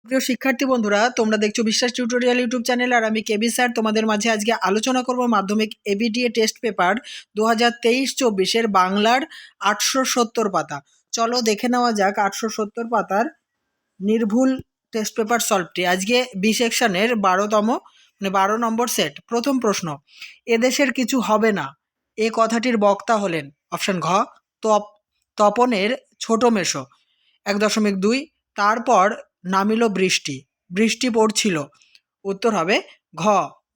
প্রিয় শিক্ষার্থী বন্ধুরা, তোমরা দেখছো বিশ্বাস টিউটোরিয়াল ইউটিউব চ্যানেল। আর আমি কেবি স্যার তোমাদের মাঝে আজকে আলোচনা করব মাধ্যমিক এবিটিএ টেস্ট পেপার 2023-24 বাংলার 870 পাতা। চলো দেখে নেওয়া যাক 870 পাতার নির্ভুল টেস্ট পেপার সলভটি। আজকে বি সেকশনের 12 নম্বর সেট। প্রথম প্রশ্ন, এদেশের কিছু হবে না, এ কথাটির বক্তা হলেন? অপশন ঘ তপনের ছোট মেশো। 1.2, তারপর নামিল বৃষ্টি, বৃষ্টি পড়ছিল। উত্তর হবে ঘ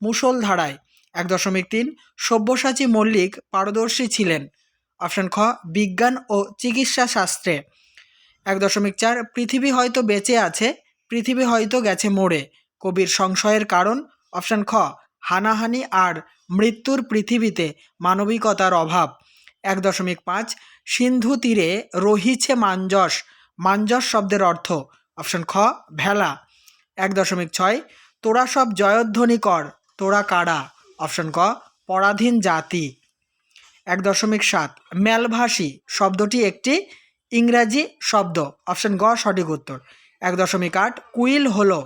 মুষলধারায়। 1.3, সব্যসাচী মল্লিক পারদর্শী ছিলেন। অপশন খ বিজ্ঞান ও চিকিৎসা শাস্ত্রে। 1.4, পৃথিবী হয়তো বেঁচে আছে, পৃথিবী হয়তো গেছে মরে। কবির সংশয়ের কারণ? অপশন খ হানাহানি আর মৃত্যুর পৃথিবীতে মানবিকতার অভাব। 1.5, সিন্ধু তীরে রহিছে মাঞ্জস, মাঞ্জস শব্দের অর্থ? অপশন খ ভেলা। 1.6, তোরা সব জয়ধ্বনি কর, তোরা কারা? অপশন ক পরাধীন জাতি। 1.7, মেলভাসী শব্দটি একটি ইংরাজি শব্দ। অপশন গ সঠিক উত্তর। 1.8, কুইল হলো?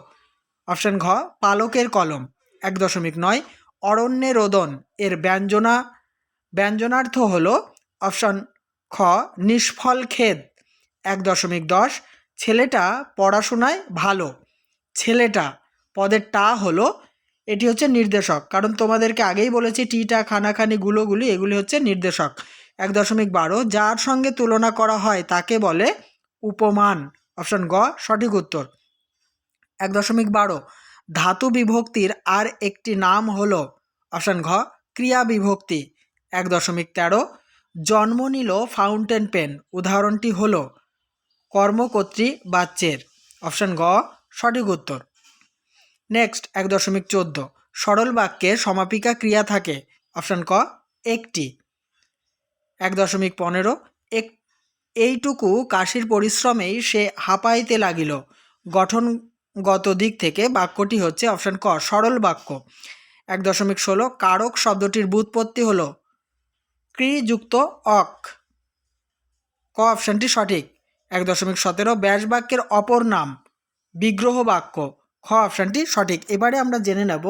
অপশন ঘ পালকের কলম। 1.9, অরণ্যে রোদন এর ব্যঞ্জনার্থ হলো? অপশন খ নিষ্ফল খেদ। 1.10, ছেলেটা পড়াশোনায় ভালো। ছেলেটা পদের টা হলো, এটি হচ্ছে নির্দেশক, কারণ তোমাদেরকে আগেই বলেছি টিটা খানাখানি গুলোগুলি এগুলি হচ্ছে নির্দেশক। 1.12, যার সঙ্গে তুলনা করা হয় তাকে বলে উপমান। অপশন গ সঠিক উত্তর। 1.12, ধাতু বিভক্তির আর একটি নাম হলো? অপশন ঘ ক্রিয়া বিভক্তি। 1.13, জন্ম নিল ফাউন্টেন পেন, উদাহরণটি হলো? কর্মকর্তৃ বাচ্যের। অপশন গ সঠিক উত্তর। নেক্সট 1.14, সরল বাক্যে সমাপিকা ক্রিয়া থাকে? অপশন ক একটি। 1.15, এইটুকু কাশির পরিশ্রমেই সে হাঁপাইতে লাগিল। গঠনগত দিক থেকে বাক্যটি হচ্ছে? অপশন ক সরল বাক্য। 1.16, কারক শব্দটির ব্যুৎপত্তি হলো? ক্রিযুক্ত অক। ক অপশনটি সঠিক। 1.17, ব্যাস বাক্যের অপর নাম? বিগ্রহ বাক্য। খ অপশানটি সঠিক। এবারে আমরা জেনে নেব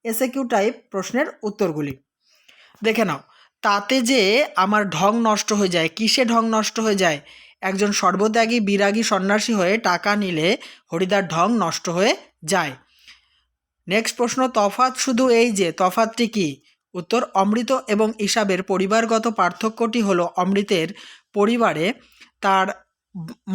এসএকিউ টাইপ প্রশ্নের উত্তরগুলি। দেখে নাও, তাতে যে আমার ঢং নষ্ট হয়ে যায়, কিসে ঢং নষ্ট হয়ে যায়? একজন সর্বত্যাগী বিরাগী সন্ন্যাসী হয়ে টাকা নিলে হরিদার ঢং নষ্ট হয়ে যায়। নেক্সট প্রশ্ন, তফাৎ শুধু এই যে, তফাৎটি কি? উত্তর, অমৃত এবং ইসাবের পরিবারগত পার্থক্যটি হলো অমৃতের পরিবারে তার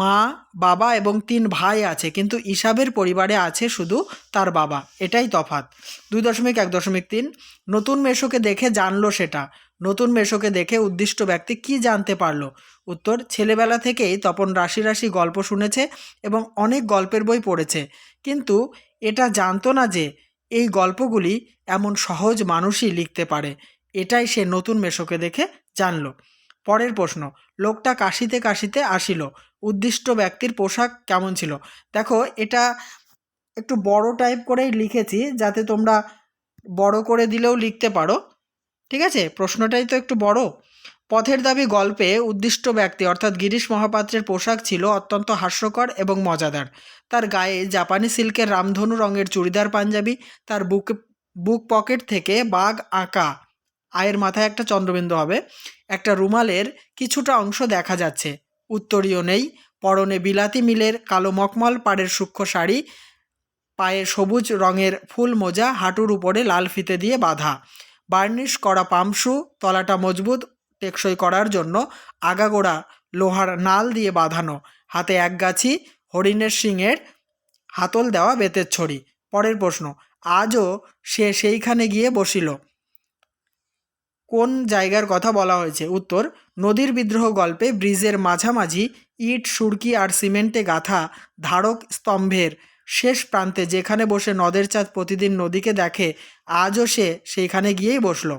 মা, বাবা এবং 3 ভাই আছে, কিন্তু ইসাবের পরিবারে আছে শুধু তার বাবা, এটাই তফাৎ। 2.1.3, নতুন মেশোকে দেখে জানলো সেটা। নতুন মেশোকে দেখে উদ্দিষ্ট ব্যক্তি কি জানতে পারলো? উত্তর, ছেলেবেলা থেকেই তপন রাশি রাশি গল্প শুনেছে এবং অনেক গল্পের বই পড়েছে, কিন্তু এটা জানতো না যে এই গল্পগুলি এমন সহজ মানুষই লিখতে পারে। এটাই সে নতুন মেশোকে দেখে জানলো। পরের প্রশ্ন, লোকটা কাশিতে কাশিতে আসিল, উদ্দিষ্ট ব্যক্তির পোশাক কেমন ছিল? দেখো, এটা একটু বড় টাইপ করেই লিখেছি যাতে তোমরা বড় করে দিলেও লিখতে পারো, ঠিক আছে? প্রশ্নটাই তো একটু বড়। পথের দাবি গল্পে উদ্দিষ্ট ব্যক্তি অর্থাৎ গিরিশ মহাপাত্রের পোশাক ছিল অত্যন্ত হাস্যকর এবং মজাদার। তার গায়ে জাপানি সিল্কের রামধনু রঙের চুড়িদার পাঞ্জাবি, তার বুক পকেট থেকে বাঘ আঁকা, আয়ের মাথায় একটা চন্দ্রবিন্দু হবে, একটা রুমালের কিছুটা অংশ দেখা যাচ্ছে। উত্তরীয় নেই, পরনে বিলাতি মিলের কালো মখমল পাড়ের সূক্ষ্ম শাড়ি, পায়ে সবুজ রঙের ফুল মোজা, হাঁটুর উপরে লাল ফিতে দিয়ে বাঁধা, বার্নিশ করা পামশু, তলাটা মজবুত টেকসই করার জন্য আগাগোড়া লোহার নাল দিয়ে বাঁধানো, হাতে একগাছি হরিণের শিংয়ের হাতল দেওয়া বেতের ছড়ি। পরের প্রশ্ন, আজও সে সেইখানে গিয়ে বসিল, কোন জায়গার কথা বলা হয়েছে? উত্তর, নদীর বিদ্রোহ গল্পে ব্রিজের মাঝামাঝি ইট, সুরকি আর সিমেন্টে গাঁথা ধারক স্তম্ভের শেষ প্রান্তে যেখানে বসে নদের চাঁদ প্রতিদিন নদীকে দেখে, আজও সে সেইখানে গিয়েই বসল।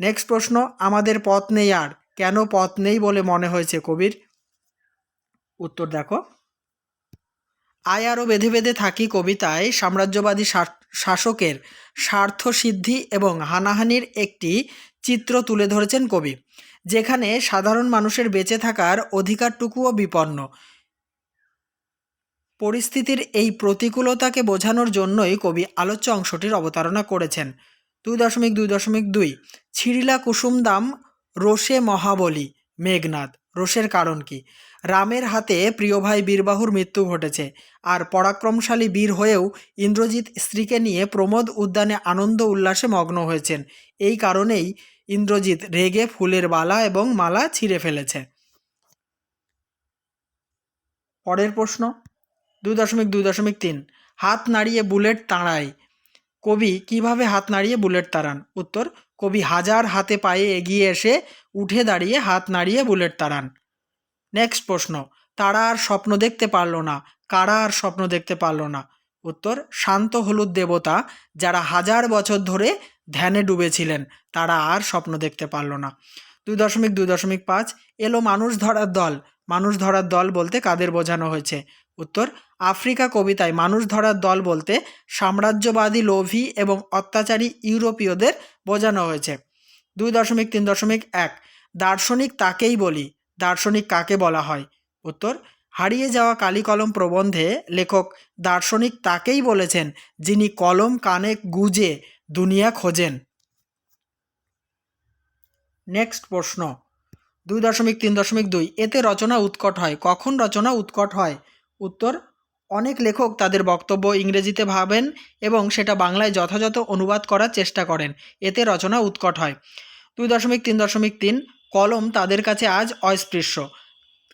নেক্সট প্রশ্ন, আমাদের পথ নেই আর, কেন পথ নেই বলে মনে হয়েছে কবির? উত্তর দেখো, আয় আরও বেঁধে বেঁধে থাকি কবিতায় সাম্রাজ্যবাদী শাসকের স্বার্থসিদ্ধি এবং হানাহানির একটি চিত্র তুলে ধরেছেন কবি, যেখানে সাধারণ মানুষের বেঁচে থাকার অধিকারটুকুও বিপন্ন। পরিস্থিতির এই প্রতিকূলতাকে বোঝানোর জন্যই কবি আলোচ্য অংশটির অবতারণা করেছেন। 2.2.2 ছিঁড়িলা কুসুম দাম রোষে মহাবলী মেঘনাদ। রোষের কারণ কি? রামের হাতে প্রিয় ভাই বীরবাহুর মৃত্যু ঘটেছে, আর পরাক্রমশালী বীর হয়েও ইন্দ্রজিৎ স্ত্রীকে নিয়ে প্রমোদ উদ্যানে আনন্দ উল্লাসে মগ্ন হয়েছেন। এই কারণেই ইন্দ্রজিৎ রেগে ফুলের বালা এবং মালা ছিঁড়ে ফেলেছে। পরের প্রশ্ন 2.2.3 হাত নাড়িয়ে বুলেট তাড়ায়। কবি কিভাবে হাত নাড়িয়ে বুলেট তাড়ান? উত্তর, কবি হাজার হাতে পায়ে এগিয়ে এসে উঠে দাঁড়িয়ে হাত নাড়িয়ে বুলেট তাড়ান। নেক্সট প্রশ্ন, তারা আর স্বপ্ন দেখতে পারল না, কারা আর স্বপ্ন দেখতে পারল না? উত্তর, শান্ত হলুদ দেবতা, যারা হাজার বছর ধরে ধ্যানে ডুবেছিলেন, তারা আর স্বপ্ন দেখতে পারল না। 2.2.5 এলো মানুষ ধরার দল। মানুষ ধরার দল বলতে কাদের বোঝানো হয়েছে? উত্তর, আফ্রিকা কবিতায় মানুষ ধরার দল বলতে সাম্রাজ্যবাদী, লোভী এবং অত্যাচারী ইউরোপীয়দের বোঝানো হয়েছে। 2.3.1 দার্শনিক তাকেই বলি। দার্শনিক কাকে বলা হয়? উত্তর, হারিয়ে যাওয়া কালি কলম প্রবন্ধে লেখক দার্শনিক তাকেই বলেছেন যিনি কলম কানে গুজে দুনিয়া খোঁজেন। নেক্সট প্রশ্ন 2.3.2 এতে রচনা উৎকট হয়। কখন রচনা উৎকট হয়? উত্তর, অনেক লেখক তাদের বক্তব্য ইংরেজিতে ভাবেন এবং সেটা বাংলায় যথাযথ অনুবাদ করার চেষ্টা করেন, এতে রচনা উৎকট হয়। 2.3.3 কলম তাদের কাছে আজ অস্পৃশ্য।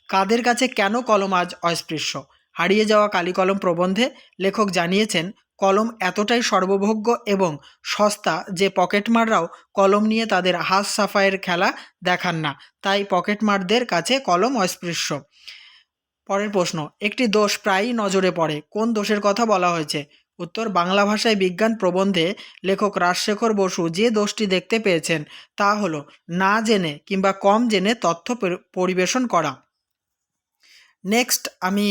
কাদের কাছে কেন কলম আজ অস্পৃশ্য? হারিয়ে যাওয়া কালি কলম প্রবন্ধে লেখক জানিয়েছেন কলম এতটাই সর্বভোগ্য এবং সস্তা যে পকেটমাররাও কলম নিয়ে তাদের হাত সাফাইয়ের খেলা দেখান না, তাই পকেটমারদের কাছে কলম অস্পৃশ্য। পরের প্রশ্ন, একটি দোষ প্রায়ই নজরে পড়ে, কোন দোষের কথা বলা হয়েছে? উত্তর, বাংলা ভাষায় বিজ্ঞান প্রবন্ধে লেখক রাজশেখর বসু যে দোষটি দেখতে পেয়েছেন তা হলো না জেনে কিংবা কম জেনে তথ্য পরিবেশন করা। নেক্সট আমি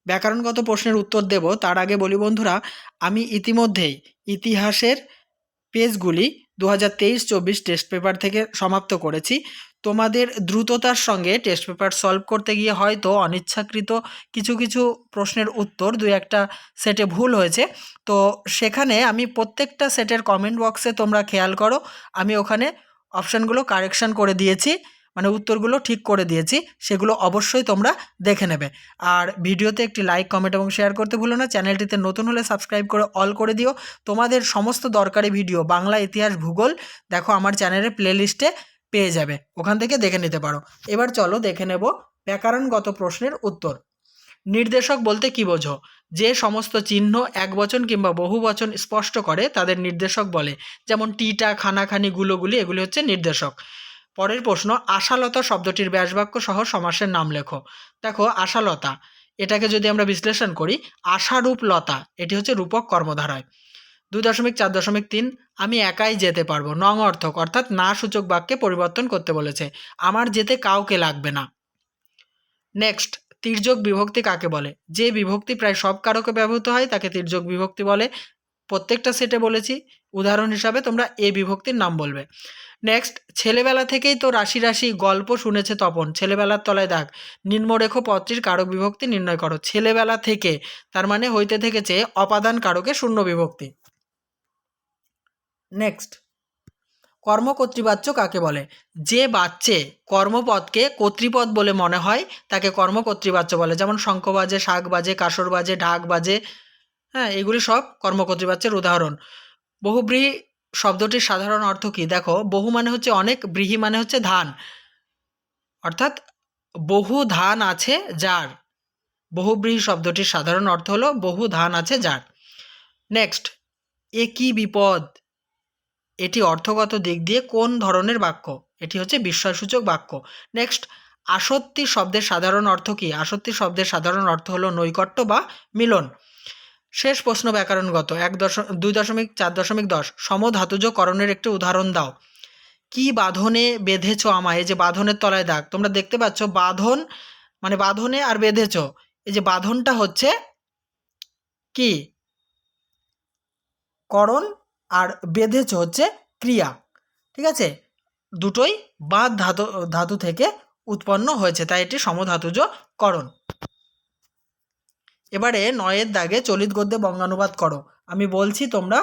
ব্যাকরণগত প্রশ্নের উত্তর দেব, তার আগে বলি বন্ধুরা, আমি ইতিমধ্যেই ইতিহাসের পেজগুলি 2023-24 টেস্ট পেপার থেকে সমাপ্ত করেছি। তোমাদের দ্রুততার সঙ্গে টেস্ট পেপার সলভ করতে গিয়ে হয়তো অনিচ্ছাকৃত কিছু কিছু প্রশ্নের উত্তর 2-1টা সেটে ভুল হয়েছে, তো সেখানে আমি প্রত্যেকটা সেটের কমেন্ট বক্সে তোমরা খেয়াল করো, আমি ওখানে অপশানগুলো কারেকশান করে দিয়েছি, মানে উত্তরগুলো ঠিক করে দিয়েছি, সেগুলো অবশ্যই তোমরা দেখে নেবে। আর ভিডিওতে একটি লাইক, কমেন্ট এবং শেয়ার করতে ভুলো না। চ্যানেলটিতে নতুন হলে সাবস্ক্রাইব করে অল করে দিও। তোমাদের সমস্ত দরকারি ভিডিও বাংলা, ইতিহাস, ভূগোল দেখো আমার চ্যানেলের প্লেলিস্টে পেয়ে যাবে, ওখান থেকে দেখে নিতে পারো। এবার চলো দেখে নেব ব্যাকরণগত প্রশ্নের উত্তর। নির্দেশক বলতে কী বোঝো? যে সমস্ত চিহ্ন একবচন কিংবা বহুবচন স্পষ্ট করে তাদের নির্দেশক বলে, যেমন টিটা, খানাখানি, গুলোগুলি, এগুলি হচ্ছে নির্দেশক। পরের প্রশ্ন, আশালতা শব্দটির ব্যাসবাক্য সহ সমাসের নাম লেখো। দেখো, আশালতা এটাকে যদি আমরা বিশ্লেষণ করি, আশারূপ লতা, এটি হচ্ছে রূপক কর্মধারয়। 2.4.3 আমি একাই যেতে পারবো। নং অর্থক অর্থাৎ না সূচক বাক্যে পরিবর্তন করতে বলেছে, আমার যেতে কাউকে লাগবে না। নেক্সট, তির্যক বিভক্তি কাকে বলে? যে বিভক্তি প্রায় সব কারকে ব্যবহৃত হয় তাকে তির্যক বিভক্তি বলে। প্রত্যেকটা সেটে বলেছি, উদাহরণ হিসাবে তোমরা এ বিভক্তির নাম বলবে। নেক্সট, ছেলেবেলা থেকেই তো রাশি রাশি গল্প শুনেছে তপন, ছেলেবেলার তলায় দাগ, নিম্নরেখ পদটির কারক বিভক্তি নির্ণয় করো। ছেলেবেলা থেকে তার মানে হইতে থেকেছে অপাদান কারকে শূন্য বিভক্তি। নেক্সট, কর্মকর্তৃবাচ্য কাকে বলে? যে বাচ্চে কর্মপদকে কর্তৃপদ বলে মনে হয় তাকে কর্মকর্তৃবাচ্য বলে, যেমন শঙ্খ বাজে, শাঁখ বাজে, কাসর বাজে, ঢাক বাজে, হ্যাঁ, এগুলি সব কর্মকর্তৃবাচ্যের উদাহরণ। বহুব্রীহি শব্দটির সাধারণ অর্থ কী? দেখো, বহু মানে হচ্ছে অনেক, ব্রীহি মানে হচ্ছে ধান, অর্থাৎ বহু ধান আছে যার। বহুব্রীহি শব্দটির সাধারণ অর্থ হলো বহু ধান আছে যার। নেক্সট, এ কি বিপদ, এটি অর্থগত দিক দিয়ে কোন ধরনের বাক্য? এটি হচ্ছে বিস্ময়সূচক বাক্য। নেক্সট, আসত্তি শব্দের সাধারণ অর্থ কী? আসত্তি শব্দের সাধারণ অর্থ হলো নৈকট্য বা মিলন। শেষ প্রশ্ন ব্যাকরণগত 2.4.10 সমধাতুজ করণের একটি উদাহরণ দাও। কি বাঁধনে বেঁধেছ আমায়, এই যে বাঁধনের তলায় দাগ, তোমরা দেখতে পাচ্ছ বাঁধন মানে বাঁধনে আর বেঁধেছ, এই যে বাঁধনটা হচ্ছে কি করণ আর বেঁধেছ হচ্ছে ক্রিয়া, ঠিক আছে, দুটোই বাদ ধাতু থেকে উৎপন্ন হয়েছে, তাই এটি সমধাতুজ করণ। এবারে 9-এর দাগে চলিত গদ্যে বঙ্গানুবাদ করো। আমি বলছি, তোমরা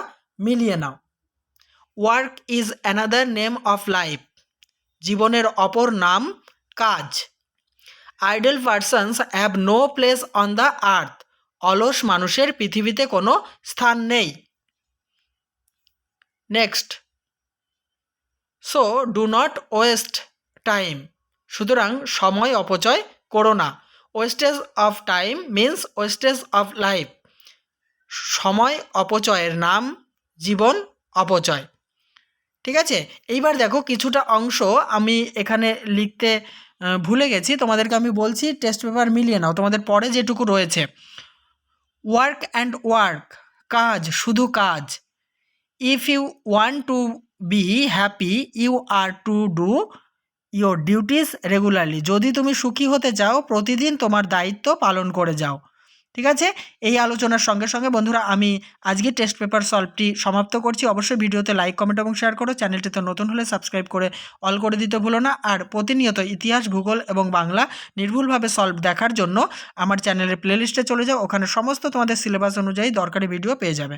মিলিয়ে নাও। Work is another name of life. জীবনের অপর নাম কাজ। Idle persons have no place on the earth. অলস মানুষের পৃথিবীতে কোনো স্থান নেই। Next, so do not waste time. সুতরাং সময় অপচয় করো না। Wastage of time means wastage of life. সময় অপচয়ের নাম জীবন অপচয়। ঠিক আছে, এইবার দেখো কিছুটা অংশ আমি এখানে লিখতে ভুলে গেছি, তোমাদেরকে আমি বলছি, টেস্ট পেপার মিলিয়ে নাও। তোমাদের পরে যেটুকু রয়েছে, ওয়ার্ক অ্যান্ড ওয়ার্ক, কাজ, শুধু কাজ। If you want to be happy you are to do your duties regularly. যদি তুমি সুখী হতে চাও প্রতিদিন তোমার দায়িত্ব পালন করে যাও। ঠিক আছে, এই আলোচনার সঙ্গে সঙ্গে বন্ধুরা আমি আজকে টেস্ট পেপার সলভটি সমাপ্ত করছি। অবশ্যই ভিডিওতে লাইক, কমেন্ট এবং শেয়ার করো। চ্যানেলটিতে নতুন হলে সাবস্ক্রাইব করে অল করে দিতে ভুলো না। আর প্রতিনিয়ত ইতিহাস, ভূগোল এবং বাংলা নির্ভুলভাবে সলভ দেখার জন্য আমার চ্যানেলের প্লেলিস্টে চলে যাও। ওখানে সমস্ত তোমাদের সিলেবাস অনুযায়ী দরকারি ভিডিও পেয়ে যাবে।